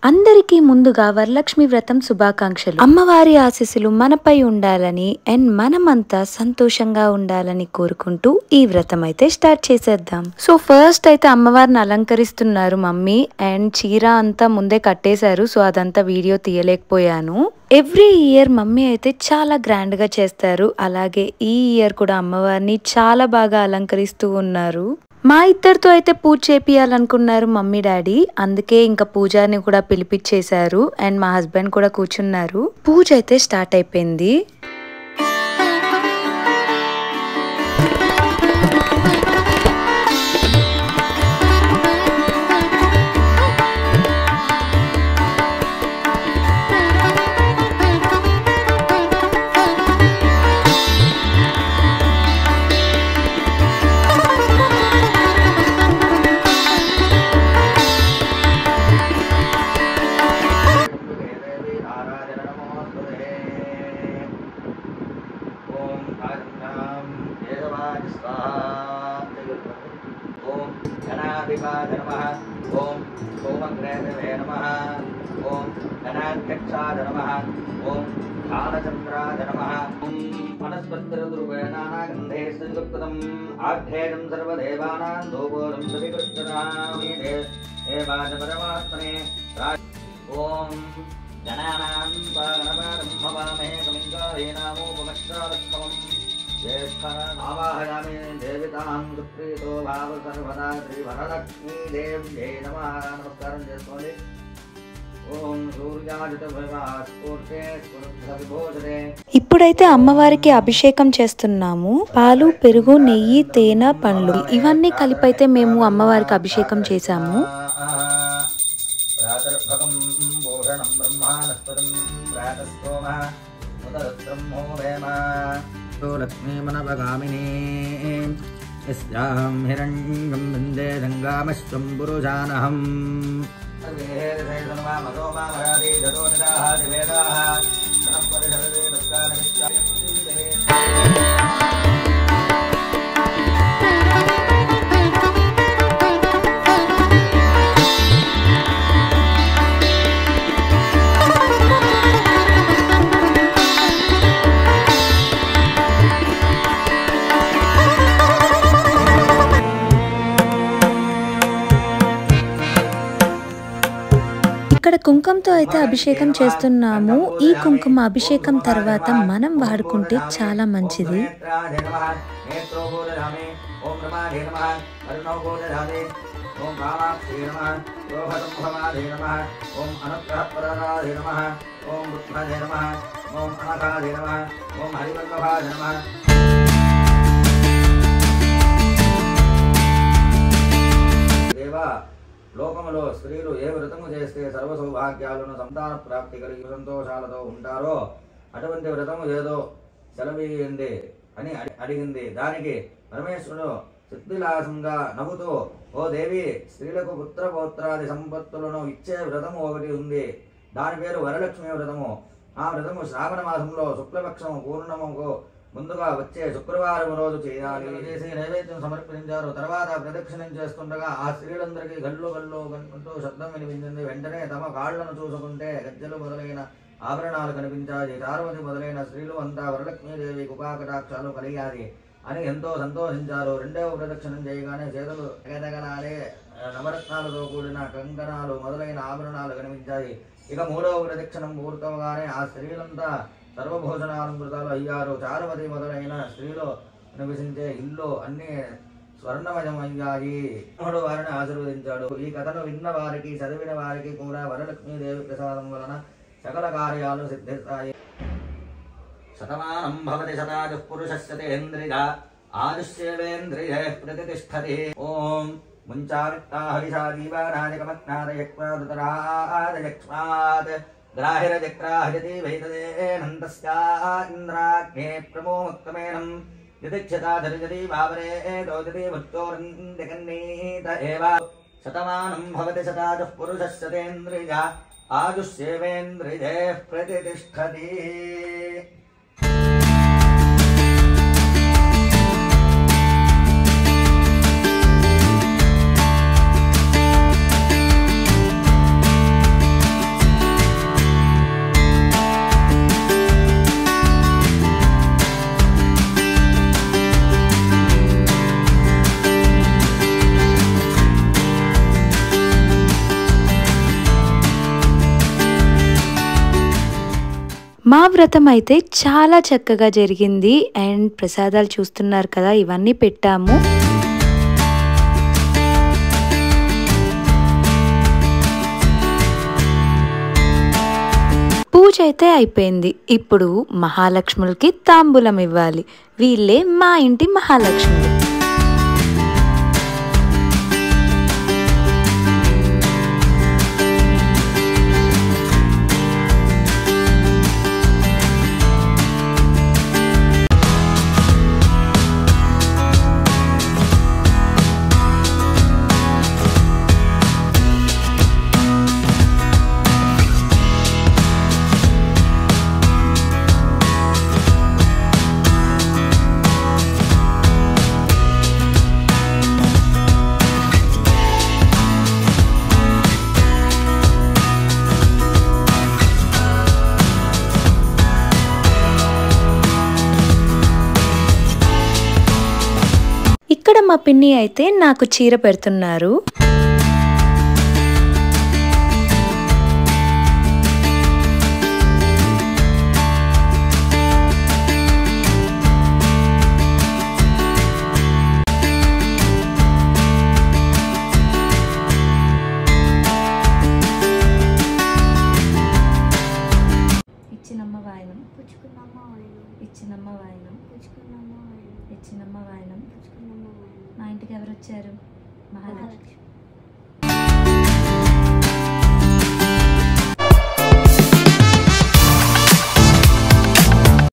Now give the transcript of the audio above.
అందరికీ ముందుగా వరలక్ష్మి వ్రతం శుభాకాంక్షలు. అమ్మవారి ఆశీస్సులు మనపై ఉండాలని అండ్ మనమంతా సంతోషంగా ఉండాలని కోరుకుంటూ ఈ వ్రతం అయితే స్టార్ట్ చేసేద్దాం. సో ఫస్ట్ అయితే అమ్మవారిని అలంకరిస్తున్నారు మమ్మీ అండ్ చీర అంతా ముందే కట్టేశారు. సో అదంతా వీడియో తీయలేకపోయాను. ఎవ్రీ ఇయర్ మమ్మీ అయితే చాలా గ్రాండ్ గా చేస్తారు. అలాగే ఈ ఇయర్ కూడా అమ్మవారిని చాలా బాగా అలంకరిస్తూ ఉన్నారు. మా ఇద్దరితో అయితే పూజ చేపియాలనుకున్నారు మమ్మీ డాడీ. అందుకే ఇంకా పూజారిని కూడా పిలిపించేశారు అండ్ మా హస్బెండ్ కూడా కూర్చున్నారు. పూజ అయితే స్టార్ట్ అయిపోయింది. ओम सोमग्रहवे नमः ओम गणाध्यक्षाय नमः ओम कालचंद्राय नमः ओम वनस्पतिर्दुर्वेणानागन्धे संयुक्तम् आढ्येयं सर्वदेवानां दोपोरं श्रीकृष्णामि देवाय परमात्मने ओम गणानां गणपतिं भवामहे कविङ्गारेणामोपमश्रावत्तमम् आवाहयामि देवतां सुप्रीतो भाव सर्वदा श्रीवरलक्ष्मी देव्यै नमः. नमस्कारं చేసుకోండి. ఓం సూర్యాజిత భవాస్ఫూర్తే స్ఫురద్భవిభూషతే. ఇప్పుడైతే అమ్మవారికి అభిషేకం చేస్తున్నాము. పాలు, పెరుగు, నెయ్యి, తేనె, పండ్లు ఇవన్నీ కలిపైతే మేము అమ్మవారికి అభిషేకం చేశాము. రాతర్భగం భూషణం బ్రహ్మానస్పదం రాతస్తోమః ముదరుద్రహ్మో వేమ लक्ष्मी मनपगामिनी यस्यां हिरण्यं वन्दे गङ्गामश्वं पुरुषानहम् ఇక్కడ కుంకుమతో అయితే అభిషేకం చేస్తున్నాము. ఈ కుంకుమ అభిషేకం తర్వాత మనం వాడుకుంటే చాలా మంచిది. లోకములో స్త్రీలు ఏ వ్రతము చేస్తే సర్వ సౌభాగ్యాలను సంతాన ప్రాప్తి కలిగి సంతోషాలతో ఉంటారో అటువంటి వ్రతము ఏదో సెలవీయండి అని అడిగింది. దానికి పరమేశ్వరుడు సిద్ధిలాసంగా నవ్వుతూ, ఓ దేవి, స్త్రీలకు పుత్ర పౌత్రాది సంపత్తులను ఇచ్చే వ్రతము ఒకటి ఉంది. దాని పేరు వరలక్ష్మి వ్రతము. ఆ వ్రతము శ్రావణ మాసంలో శుక్లపక్షము పూర్ణముకు ముందుగా వచ్చే శుక్రవారం రోజు చేయాలి. చేసి నైవేద్యం సమర్పించారు. తర్వాత ప్రదక్షిణం చేస్తుండగా ఆ స్త్రీలందరికీ గల్లు గల్లు కనుకుంటూ శబ్దం వినిపించింది. వెంటనే తమ కాళ్లను చూసుకుంటే గజ్జలు మొదలైన ఆభరణాలు కనిపించాయి. పార్వతి మొదలైన స్త్రీలు అంతా వరలక్ష్మీదేవి కృపాకటాక్షాలు కలిగాయి అని ఎంతో సంతోషించారు. రెండవ ప్రదక్షిణం చేయగానే చేతులు ఎగదగలాడే నవరత్నాలతో కూడిన కంకణాలు మొదలైన ఆభరణాలు కనిపించాయి. ఇక మూడవ ప్రదక్షిణం పూర్తవగానే ఆ స్త్రీలంతా సర్వభోజనాలంకృతాలు అయ్యారు. చారుమతి మొదలైన స్త్రీలు నివసించే ఇల్లు అన్ని స్వర్ణమయమయ్యాయి. రాముడు వారిని ఆశీర్వదించాడు. ఈ కథను విన్న వారికి, చదివిన వారికి కూడా వరలక్ష్మీదేవి ప్రసాదం వలన సకల కార్యాలు సిద్ధిస్తాయి. శతమానం భవతి శతాయుః పురుషస్య తేంద్రియ ఆయుష్యేవేంద్రియే ప్రతిష్టతి. ఓం ముంచామిత్తా హవిషా దీవానాదికమగ్నాదయక్ష్మాదయక్ష్మాద్ ग्राहिरजक्राहजति वैतदेनन्तस्या इन्द्राग्ने प्रमोमुक्तमेनं यदिच्छता धरिजति वावरे दोजति वृत्तोरन्दिकन्नीत एव शतमानं भवति शतायुः पुरुषस्य तेन्द्रिया आयुष्येवेन्द्रियः प्रतिष्ठति. మా వ్రతం అయితే చాలా చక్కగా జరిగింది అండ్ ప్రసాదాలు చూస్తున్నారు కదా, ఇవన్నీ పెట్టాము. పూజ అయితే అయిపోయింది. ఇప్పుడు మహాలక్ష్ములకి తాంబూలం ఇవ్వాలి. వీళ్ళే మా ఇంటి మహాలక్ష్ములు. ఇక్కడ మా పిన్ని అయితే నాకు చీర పెడుతున్నారు. ఇచ్చినమ్మ వాయనం, ఇచ్చినమ్మ వాయనం, ఇచ్చినమ్మ వాయనం. మా ఇంటికి ఎవరు వచ్చారు? మహాలక్ష్మి.